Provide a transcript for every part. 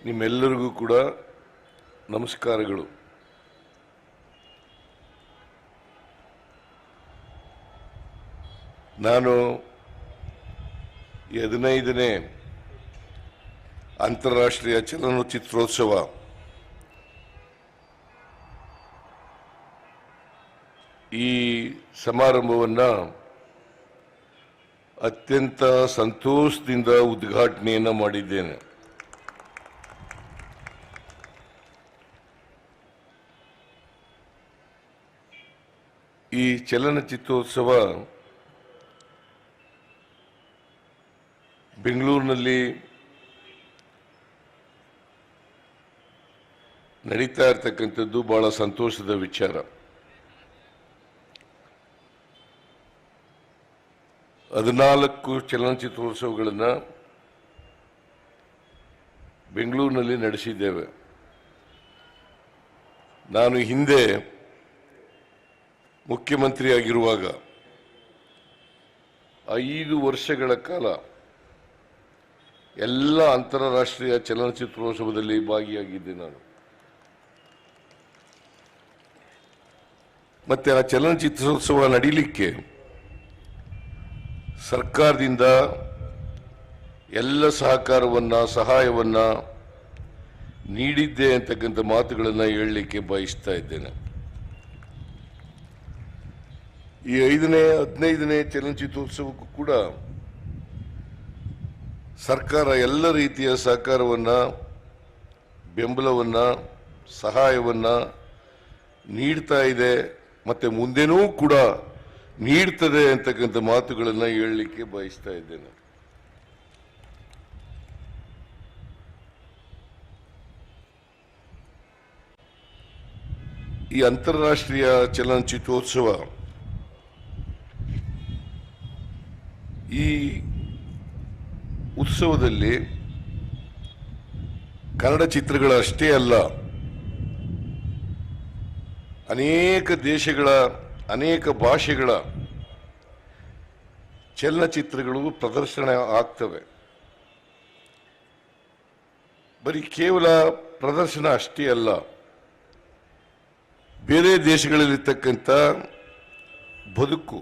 ನಿಮ್ಮೆಲ್ಲರಿಗೂ ಕೂಡ ನಮಸ್ಕಾರಗಳು. ನಾನು 15ನೇ ಅಂತಾರಾಷ್ಟ್ರೀಯ ಚಲನಚಿತ್ರೋತ್ಸವ ಈ ಸಮಾರಂಭವನ್ನು ಅತ್ಯಂತ ಸಂತೋಷದಿಂದ ಉದ್ಘಾಟನೆಯನ್ನು ಮಾಡಿದ್ದೇನೆ. ಈ ಚಲನಚಿತ್ರೋತ್ಸವ ಬೆಂಗಳೂರಿನಲ್ಲಿ ನಡೀತಾ ಇರತಕ್ಕಂಥದ್ದು ಬಹಳ ಸಂತೋಷದ ವಿಚಾರ. ಹದಿನಾಲ್ಕು ಚಲನಚಿತ್ರೋತ್ಸವಗಳನ್ನು ಬೆಂಗಳೂರಿನಲ್ಲಿ ನಡೆಸಿದ್ದೇವೆ. ನಾನು ಹಿಂದೆ ಮುಖ್ಯಮಂತ್ರಿಯಾಗಿರುವಾಗ 5 ವರ್ಷಗಳ ಕಾಲ ಎಲ್ಲ ಅಂತಾರಾಷ್ಟ್ರೀಯ ಚಲನಚಿತ್ರೋತ್ಸವದಲ್ಲಿ ಭಾಗಿಯಾಗಿದ್ದೆ ನಾನು. ಮತ್ತೆ ಆ ಚಲನಚಿತ್ರೋತ್ಸವ ನಡೀಲಿಕ್ಕೆ ಸರ್ಕಾರದಿಂದ ಎಲ್ಲ ಸಹಾಯವನ್ನ ನೀಡಿದ್ದೆ ಅಂತಕ್ಕಂಥ ಮಾತುಗಳನ್ನು ಹೇಳಲಿಕ್ಕೆ ಬಯಸ್ತಾ ಇದ್ದೇನೆ. ಈ 15ನೇ ಚಲನಚಿತ್ರೋತ್ಸವಕ್ಕೂ ಕೂಡ ಸರ್ಕಾರ ಎಲ್ಲ ರೀತಿಯ ಸಹಕಾರವನ್ನ, ಬೆಂಬಲವನ್ನ, ಸಹಾಯವನ್ನ ನೀಡ್ತಾ ಇದೆ, ಮತ್ತೆ ಮುಂದೆನೂ ಕೂಡ ನೀಡ್ತದೆ ಅಂತಕ್ಕಂಥ ಮಾತುಗಳನ್ನು ಹೇಳಲಿಕ್ಕೆ ಬಯಸ್ತಾ ಇದ್ದೇನೆ. ಈ ಅಂತಾರಾಷ್ಟ್ರೀಯ ಚಲನಚಿತ್ರೋತ್ಸವ ಈ ಉತ್ಸವದಲ್ಲಿ ಕನ್ನಡ ಚಿತ್ರಗಳ ಅಷ್ಟೇ ಅಲ್ಲ, ಅನೇಕ ದೇಶಗಳ, ಅನೇಕ ಭಾಷೆಗಳ ಚಲನಚಿತ್ರಗಳು ಪ್ರದರ್ಶನ ಆಗ್ತವೆ. ಬರೀ ಕೇವಲ ಪ್ರದರ್ಶನ ಅಷ್ಟೇ ಅಲ್ಲ, ಬೇರೆ ದೇಶಗಳಲ್ಲಿರ್ತಕ್ಕಂಥ ಬದುಕು,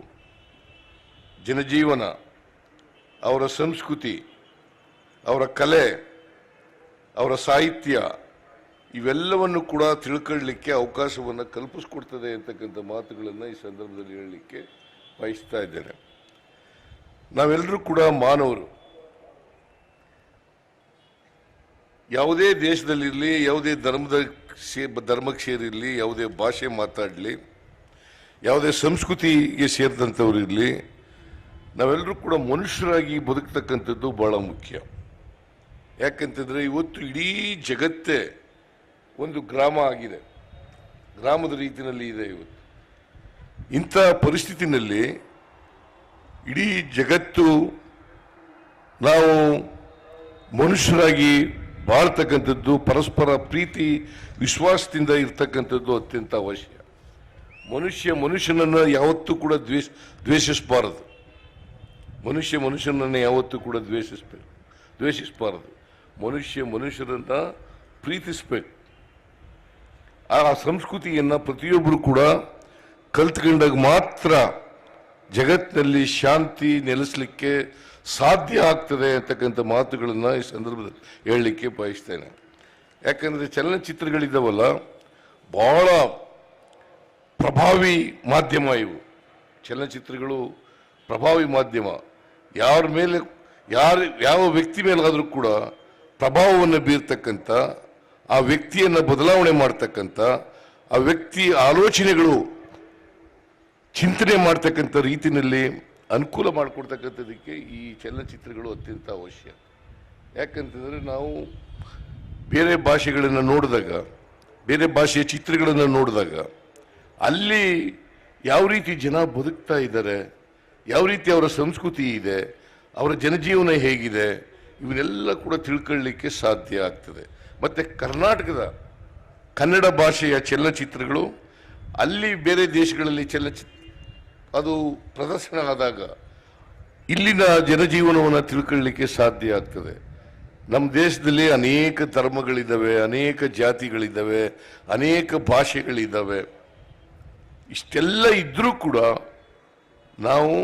ಜನಜೀವನ, ಅವರ ಸಂಸ್ಕೃತಿ, ಅವರ ಕಲೆ, ಅವರ ಸಾಹಿತ್ಯ ಇವೆಲ್ಲವನ್ನು ಕೂಡ ತಿಳ್ಕೊಳ್ಳಲಿಕ್ಕೆ ಅವಕಾಶವನ್ನು ಕಲ್ಪಿಸ್ಕೊಡ್ತದೆ ಅಂತಕ್ಕಂಥ ಮಾತುಗಳನ್ನು ಈ ಸಂದರ್ಭದಲ್ಲಿ ಹೇಳಲಿಕ್ಕೆ ಬಯಸ್ತಾ ಇದ್ದೇನೆ. ನಾವೆಲ್ಲರೂ ಕೂಡ ಮಾನವರು. ಯಾವುದೇ ದೇಶದಲ್ಲಿರಲಿ, ಯಾವುದೇ ಧರ್ಮಕ್ಕೆ ಸೇರಿರಲಿ, ಯಾವುದೇ ಭಾಷೆ ಮಾತಾಡಲಿ, ಯಾವುದೇ ಸಂಸ್ಕೃತಿಗೆ ಸೇರಿದಂಥವ್ರು ಇರಲಿ, ನಾವೆಲ್ಲರೂ ಕೂಡ ಮನುಷ್ಯರಾಗಿ ಬದುಕ್ತಕ್ಕಂಥದ್ದು ಬಹಳ ಮುಖ್ಯ. ಯಾಕಂತಂದರೆ ಇವತ್ತು ಇಡೀ ಜಗತ್ತೇ ಒಂದು ಗ್ರಾಮ ಆಗಿದೆ, ಗ್ರಾಮದ ರೀತಿಯಲ್ಲಿ ಇದೆ ಇವತ್ತು. ಇಂಥ ಪರಿಸ್ಥಿತಿನಲ್ಲಿ ಇಡೀ ಜಗತ್ತು ನಾವು ಮನುಷ್ಯರಾಗಿ ಬಾಳ್ತಕ್ಕಂಥದ್ದು, ಪರಸ್ಪರ ಪ್ರೀತಿ ವಿಶ್ವಾಸದಿಂದ ಇರ್ತಕ್ಕಂಥದ್ದು ಅತ್ಯಂತ ಅವಶ್ಯ. ಮನುಷ್ಯನನ್ನು ಯಾವತ್ತೂ ಕೂಡ ದ್ವೇಷಿಸಬಾರದು. ಮನುಷ್ಯನನ್ನು ಯಾವತ್ತೂ ಕೂಡ ದ್ವೇಷಿಸಬಾರದು. ಮನುಷ್ಯರನ್ನ ಪ್ರೀತಿಸಬೇಕು. ಆ ಸಂಸ್ಕೃತಿಯನ್ನು ಪ್ರತಿಯೊಬ್ಬರು ಕೂಡ ಕಲ್ತ್ಕೊಂಡಾಗ ಮಾತ್ರ ಜಗತ್ತಿನಲ್ಲಿ ಶಾಂತಿ ನೆಲೆಸಲಿಕ್ಕೆ ಸಾಧ್ಯ ಆಗ್ತದೆ ಅಂತಕ್ಕಂಥ ಮಾತುಗಳನ್ನು ಈ ಸಂದರ್ಭದಲ್ಲಿ ಹೇಳಲಿಕ್ಕೆ ಬಯಸ್ತೇನೆ. ಯಾಕಂದರೆ ಚಲನಚಿತ್ರಗಳಿದ್ದಾವಲ್ಲ, ಬಹಳ ಪ್ರಭಾವಿ ಮಾಧ್ಯಮ ಇವು. ಚಲನಚಿತ್ರಗಳು ಪ್ರಭಾವಿ ಮಾಧ್ಯಮ. ಯಾರ ಮೇಲೆ ಯಾವ ವ್ಯಕ್ತಿ ಮೇಲಾದರೂ ಕೂಡ ಪ್ರಭಾವವನ್ನು ಬೀರ್ತಕ್ಕಂಥ, ಆ ವ್ಯಕ್ತಿಯನ್ನು ಬದಲಾವಣೆ ಮಾಡ್ತಕ್ಕಂಥ, ಆ ವ್ಯಕ್ತಿ ಆಲೋಚನೆಗಳು, ಚಿಂತನೆ ಮಾಡ್ತಕ್ಕಂಥ ರೀತಿಯಲ್ಲಿ ಅನುಕೂಲ ಮಾಡಿಕೊಡ್ತಕ್ಕಂಥದಕ್ಕೆ ಈ ಚಲನಚಿತ್ರಗಳು ಅತ್ಯಂತ ಅವಶ್ಯ. ಯಾಕಂತಂದರೆ ನಾವು ಬೇರೆ ಭಾಷೆಗಳನ್ನು ನೋಡಿದಾಗ, ಬೇರೆ ಭಾಷೆಯ ಚಿತ್ರಗಳನ್ನು ನೋಡಿದಾಗ ಅಲ್ಲಿ ಯಾವ ರೀತಿ ಜನ ಬದುಕ್ತಾ ಇದ್ದಾರೆ, ಯಾವ ರೀತಿ ಅವರ ಸಂಸ್ಕೃತಿ ಇದೆ, ಅವರ ಜನಜೀವನ ಹೇಗಿದೆ, ಇವನ್ನೆಲ್ಲ ಕೂಡ ತಿಳ್ಕೊಳ್ಳಿಕ್ಕೆ ಸಾಧ್ಯ ಆಗ್ತದೆ. ಮತ್ತು ಕರ್ನಾಟಕದ ಕನ್ನಡ ಭಾಷೆಯ ಚಲನಚಿತ್ರಗಳು ಅಲ್ಲಿ ಬೇರೆ ದೇಶಗಳಲ್ಲಿ ಅದು ಪ್ರದರ್ಶನ ಆದಾಗ ಇಲ್ಲಿನ ಜನಜೀವನವನ್ನು ತಿಳ್ಕೊಳ್ಳಿಕ್ಕೆ ಸಾಧ್ಯ ಆಗ್ತದೆ. ನಮ್ಮ ದೇಶದಲ್ಲಿ ಅನೇಕ ಧರ್ಮಗಳಿದ್ದಾವೆ, ಅನೇಕ ಜಾತಿಗಳಿದ್ದಾವೆ, ಅನೇಕ ಭಾಷೆಗಳಿದ್ದಾವೆ. ಇಷ್ಟೆಲ್ಲ ಇದ್ರೂ ಕೂಡ ನಾವು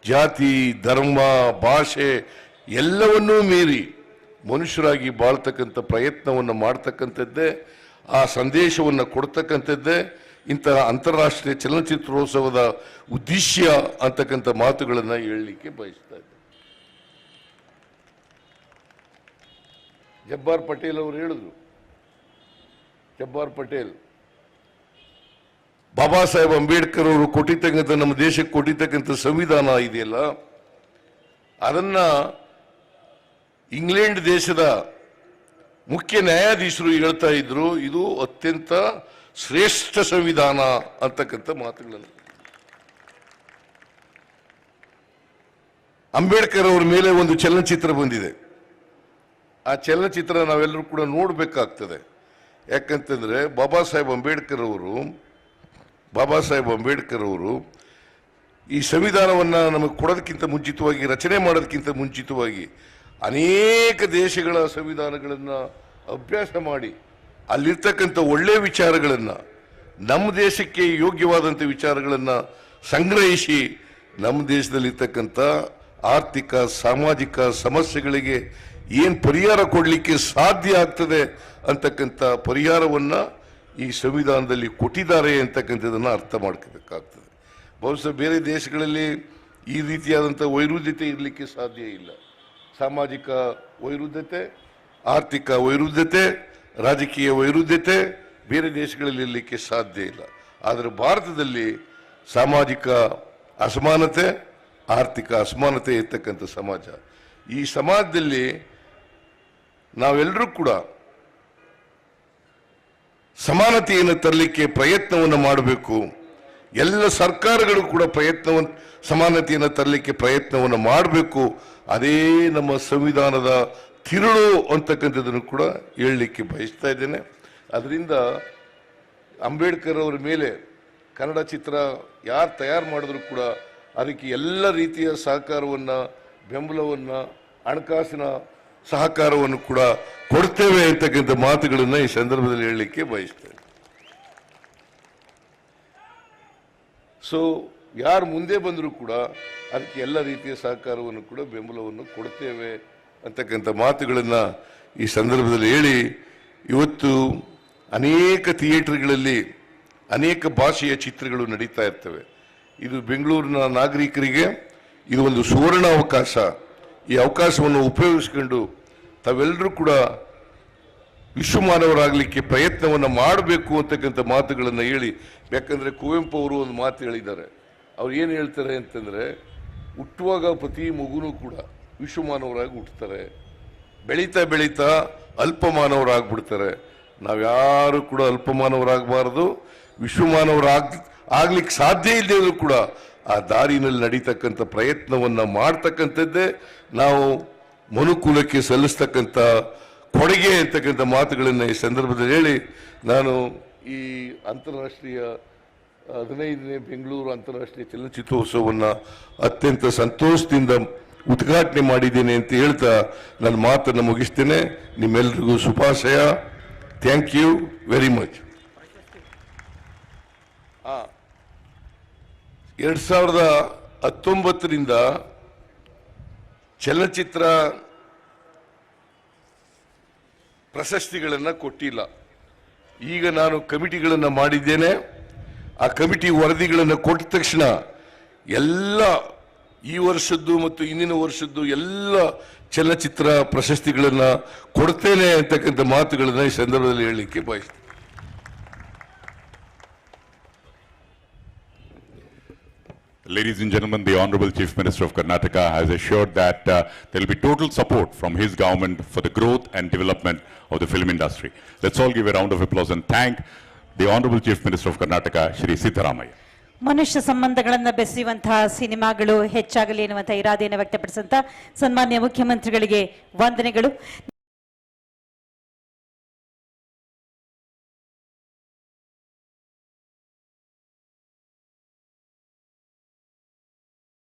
ಜಾತಿ, ಧರ್ಮ, ಭಾಷೆ ಎಲ್ಲವನ್ನೂ ಮೀರಿ ಮನುಷ್ಯರಾಗಿ ಬಾಳ್ತಕ್ಕಂಥ ಪ್ರಯತ್ನವನ್ನು ಮಾಡ್ತಕ್ಕಂಥದ್ದೇ, ಆ ಸಂದೇಶವನ್ನು ಕೊಡ್ತಕ್ಕಂಥದ್ದೇ ಇಂತಹ ಅಂತಾರಾಷ್ಟ್ರೀಯ ಚಲನಚಿತ್ರೋತ್ಸವದ ಉದ್ದೇಶ ಅಂತಕ್ಕಂಥ ಮಾತುಗಳನ್ನು ಹೇಳಲಿಕ್ಕೆ ಬಯಸ್ತಾ ಇದ್ದೆ. ಜಬ್ಬಾರ್ ಪಟೇಲ್ ಅವರು ಹೇಳಿದ್ರು, ಜಬ್ಬಾರ್ ಪಟೇಲ್ ಬಾಬಾ ಸಾಹೇಬ್ ಅಂಬೇಡ್ಕರ್ ಅವರು ಕೊಟ್ಟಿರ್ತಕ್ಕಂಥ, ನಮ್ಮ ದೇಶಕ್ಕೆ ಕೊಟ್ಟಿರ್ತಕ್ಕಂಥ ಸಂವಿಧಾನ ಇದೆಯಲ್ಲ, ಅದನ್ನ ಇಂಗ್ಲೆಂಡ್ ದೇಶದ ಮುಖ್ಯ ನ್ಯಾಯಾಧೀಶರು ಹೇಳ್ತಾ ಇದ್ರು, ಇದು ಅತ್ಯಂತ ಶ್ರೇಷ್ಠ ಸಂವಿಧಾನ ಅಂತಕ್ಕಂಥ ಮಾತುಗಳನ್ನು. ಅಂಬೇಡ್ಕರ್ ಅವರ ಮೇಲೆ ಒಂದು ಚಲನಚಿತ್ರ ಬಂದಿದೆ. ಆ ಚಲನಚಿತ್ರ ನಾವೆಲ್ಲರೂ ಕೂಡ ನೋಡಬೇಕಾಗ್ತದೆ. ಯಾಕಂತಂದ್ರೆ ಬಾಬಾ ಸಾಹೇಬ್ ಅಂಬೇಡ್ಕರ್ ಅವರು ಈ ಸಂವಿಧಾನವನ್ನು ನಮಗೆ ಕೊಡೋದಕ್ಕಿಂತ ಮುಂಚಿತವಾಗಿ, ರಚನೆ ಮಾಡೋದಕ್ಕಿಂತ ಮುಂಚಿತವಾಗಿ ಅನೇಕ ದೇಶಗಳ ಸಂವಿಧಾನಗಳನ್ನು ಅಭ್ಯಾಸ ಮಾಡಿ ಅಲ್ಲಿರ್ತಕ್ಕಂಥ ಒಳ್ಳೆಯ ವಿಚಾರಗಳನ್ನು, ನಮ್ಮ ದೇಶಕ್ಕೆ ಯೋಗ್ಯವಾದಂಥ ವಿಚಾರಗಳನ್ನು ಸಂಗ್ರಹಿಸಿ ನಮ್ಮ ದೇಶದಲ್ಲಿರ್ತಕ್ಕಂಥ ಆರ್ಥಿಕ ಸಾಮಾಜಿಕ ಸಮಸ್ಯೆಗಳಿಗೆ ಏನು ಪರಿಹಾರ ಕೊಡಲಿಕ್ಕೆ ಸಾಧ್ಯ ಆಗ್ತದೆ ಅಂತಕ್ಕಂಥ ಪರಿಹಾರವನ್ನು ಈ ಸಂವಿಧಾನದಲ್ಲಿ ಕೊಟ್ಟಿದ್ದಾರೆ ಅಂತಕ್ಕಂಥದ್ದನ್ನು ಅರ್ಥ ಮಾಡ್ಕೋಬೇಕಾಗ್ತದೆ. ಬಹುಶಃ ಬೇರೆ ದೇಶಗಳಲ್ಲಿ ಈ ರೀತಿಯಾದಂಥ ವೈರುಧ್ಯತೆ ಇರಲಿಕ್ಕೆ ಸಾಧ್ಯ ಇಲ್ಲ. ಸಾಮಾಜಿಕ ವೈರುಧ್ಯತೆ, ಆರ್ಥಿಕ ವೈರುಧ್ಯತೆ, ರಾಜಕೀಯ ವೈರುಧ್ಯತೆ ಬೇರೆ ದೇಶಗಳಲ್ಲಿ ಇರಲಿಕ್ಕೆ ಸಾಧ್ಯ ಇಲ್ಲ. ಆದರೆ ಭಾರತದಲ್ಲಿ ಸಾಮಾಜಿಕ ಅಸಮಾನತೆ, ಆರ್ಥಿಕ ಅಸಮಾನತೆ ಇರ್ತಕ್ಕಂಥ ಸಮಾಜ. ಈ ಸಮಾಜದಲ್ಲಿ ನಾವೆಲ್ಲರೂ ಕೂಡ ಸಮಾನತೆಯನ್ನು ತರಲಿಕ್ಕೆ ಪ್ರಯತ್ನವನ್ನು ಮಾಡಬೇಕು. ಎಲ್ಲ ಸರ್ಕಾರಗಳು ಕೂಡ ಸಮಾನತೆಯನ್ನು ತರಲಿಕ್ಕೆ ಪ್ರಯತ್ನವನ್ನು ಮಾಡಬೇಕು. ಅದೇ ನಮ್ಮ ಸಂವಿಧಾನದ ತಿರುಳು ಅಂತಕ್ಕಂಥದ್ದನ್ನು ಕೂಡ ಹೇಳಲಿಕ್ಕೆ ಬಯಸ್ತಾ ಇದ್ದೇನೆ. ಅದರಿಂದ ಅಂಬೇಡ್ಕರ್ ಅವರ ಮೇಲೆ ಕನ್ನಡ ಚಿತ್ರ ಯಾರು ತಯಾರು ಮಾಡಿದ್ರು ಕೂಡ ಅದಕ್ಕೆ ಎಲ್ಲ ರೀತಿಯ ಸಹಕಾರವನ್ನು, ಬೆಂಬಲವನ್ನು, ಹಣಕಾಸಿನ ಸಹಕಾರವನ್ನು ಕೂಡ ಕೊಡ್ತೇವೆ ಅಂತಕ್ಕಂಥ ಮಾತುಗಳನ್ನು ಈ ಸಂದರ್ಭದಲ್ಲಿ ಹೇಳಲಿಕ್ಕೆ ಬಯಸ್ತೇನೆ. ಸೊ ಯಾರು ಮುಂದೆ ಬಂದರೂ ಕೂಡ ಅದಕ್ಕೆ ಎಲ್ಲ ರೀತಿಯ ಸಹಕಾರವನ್ನು ಕೂಡ, ಬೆಂಬಲವನ್ನು ಕೊಡ್ತೇವೆ ಅಂತಕ್ಕಂಥ ಮಾತುಗಳನ್ನು ಈ ಸಂದರ್ಭದಲ್ಲಿ ಹೇಳಿ, ಇವತ್ತು ಅನೇಕ ಥಿಯೇಟರ್ಗಳಲ್ಲಿ ಅನೇಕ ಭಾಷೆಯ ಚಿತ್ರಗಳು ನಡೀತಾ ಇರ್ತವೆ. ಇದು ಬೆಂಗಳೂರಿನ ನಾಗರಿಕರಿಗೆ ಇದು ಒಂದು ಸುವರ್ಣ ಅವಕಾಶ. ಈ ಅವಕಾಶವನ್ನು ಉಪಯೋಗಿಸಿಕೊಂಡು ತಾವೆಲ್ಲರೂ ಕೂಡ ವಿಶ್ವಮಾನವರಾಗಲಿಕ್ಕೆ ಪ್ರಯತ್ನವನ್ನು ಮಾಡಬೇಕು ಅಂತಕ್ಕಂಥ ಮಾತುಗಳನ್ನು ಹೇಳಿ. ಯಾಕಂದರೆ ಕುವೆಂಪು ಅವರು ಒಂದು ಮಾತು ಹೇಳಿದ್ದಾರೆ. ಅವ್ರು ಏನು ಹೇಳ್ತಾರೆ ಅಂತಂದರೆ, ಹುಟ್ಟುವಾಗ ಪ್ರತಿ ಮಗುನೂ ಕೂಡ ವಿಶ್ವಮಾನವರಾಗಿ ಹುಟ್ಟುತ್ತಾರೆ, ಬೆಳೀತಾ ಬೆಳೀತಾ ಅಲ್ಪಮಾನವರಾಗ್ಬಿಡ್ತಾರೆ. ನಾವ್ಯಾರು ಕೂಡ ಅಲ್ಪಮಾನವರಾಗಬಾರದು. ಆಗ್ಲಿಕ್ಕೆ ಸಾಧ್ಯ ಇಲ್ಲದೆ ಕೂಡ ಆ ದಾರಿನಲ್ಲಿ ನಡೀತಕ್ಕಂಥ ಪ್ರಯತ್ನವನ್ನು ಮಾಡ್ತಕ್ಕಂಥದ್ದೇ ನಾವು ಮನುಕುಲಕ್ಕೆ ಸಲ್ಲಿಸ್ತಕ್ಕಂಥ ಕೊಡುಗೆ ಅಂತಕ್ಕಂಥ ಮಾತುಗಳನ್ನು ಈ ಸಂದರ್ಭದಲ್ಲಿ ಹೇಳಿ, ನಾನು ಈ ಅಂತಾರಾಷ್ಟ್ರೀಯ 15ನೇ ಬೆಂಗಳೂರು ಅಂತಾರಾಷ್ಟ್ರೀಯ ಚಲನಚಿತ್ರೋತ್ಸವವನ್ನು ಅತ್ಯಂತ ಸಂತೋಷದಿಂದ ಉದ್ಘಾಟನೆ ಮಾಡಿದ್ದೇನೆ ಅಂತ ಹೇಳ್ತಾ ನನ್ನ ಮಾತನ್ನು ಮುಗಿಸ್ತೇನೆ. ನಿಮ್ಮೆಲ್ಲರಿಗೂ ಶುಭಾಶಯ. Thank you very much. 2019ರಿಂದ ಚಲನಚಿತ್ರ ಪ್ರಶಸ್ತಿಗಳನ್ನು ಕೊಟ್ಟಿಲ್ಲ. ಈಗ ನಾನು ಕಮಿಟಿಗಳನ್ನು ಮಾಡಿದ್ದೇನೆ. ಆ ಕಮಿಟಿ ವರದಿಗಳನ್ನು ಕೊಟ್ಟ ತಕ್ಷಣ ಎಲ್ಲ ಈ ವರ್ಷದ್ದು ಮತ್ತು ಇಂದಿನ ವರ್ಷದ್ದು ಎಲ್ಲ ಚಲನಚಿತ್ರ ಪ್ರಶಸ್ತಿಗಳನ್ನು ಕೊಡ್ತೇನೆ ಅಂತಕ್ಕಂಥ ಮಾತುಗಳನ್ನು ಈ ಸಂದರ್ಭದಲ್ಲಿ ಹೇಳಲಿಕ್ಕೆ ಬಯಸ್ತೇನೆ. Ladies and gentlemen, the Honorable Chief Minister of Karnataka has assured that there will be total support from his government for the growth and development of the film industry. Let's all give a round of applause and thank the Honorable Chief Minister of Karnataka, Shri Sitharamaiah. ಮನುಷ್ಯ ಸಂಬಂಧಗಳನ್ನು ಬೆಸೆಯುವಂತಹ ಸಿನಿಮಾಗಳು ಹೆಚ್ಚಾಗಲಿ ಎನ್ನುವಂತಹ ಇರಾದೆಯನ್ನು ವ್ಯಕ್ತಪಡಿಸಿದಂತ ಸನ್ಮಾನ್ಯ ಮುಖ್ಯಮಂತ್ರಿಗಳಿಗೆ ವಂದನೆಗಳು.